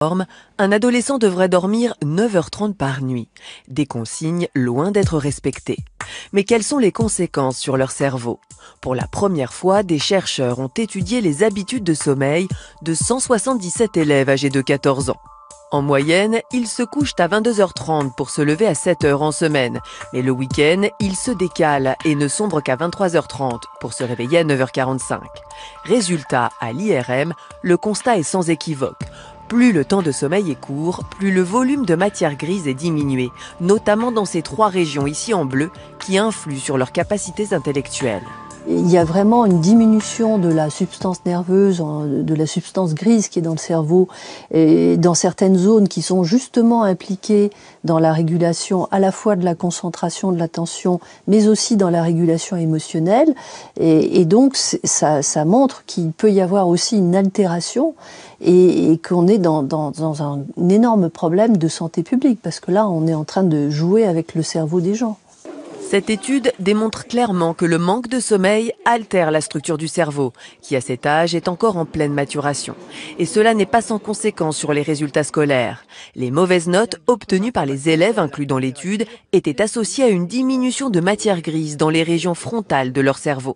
Un adolescent devrait dormir 9h30 par nuit. Des consignes loin d'être respectées. Mais quelles sont les conséquences sur leur cerveau? Pour la première fois, des chercheurs ont étudié les habitudes de sommeil de 177 élèves âgés de 14 ans. En moyenne, ils se couchent à 22h30 pour se lever à 7h en semaine. Mais le week-end, ils se décalent et ne sombrent qu'à 23h30 pour se réveiller à 9h45. Résultat, à l'IRM, le constat est sans équivoque. Plus le temps de sommeil est court, plus le volume de matière grise est diminué, notamment dans ces 3 régions ici en bleu qui influent sur leurs capacités intellectuelles. Il y a vraiment une diminution de la substance nerveuse, de la substance grise qui est dans le cerveau, et dans certaines zones qui sont justement impliquées dans la régulation à la fois de la concentration, de l'attention, mais aussi dans la régulation émotionnelle. Et donc ça montre qu'il peut y avoir aussi une altération et qu'on est dans un énorme problème de santé publique, parce que là on est en train de jouer avec le cerveau des gens. Cette étude démontre clairement que le manque de sommeil altère la structure du cerveau, qui à cet âge est encore en pleine maturation. Et cela n'est pas sans conséquence sur les résultats scolaires. Les mauvaises notes obtenues par les élèves inclus dans l'étude étaient associées à une diminution de matière grise dans les régions frontales de leur cerveau.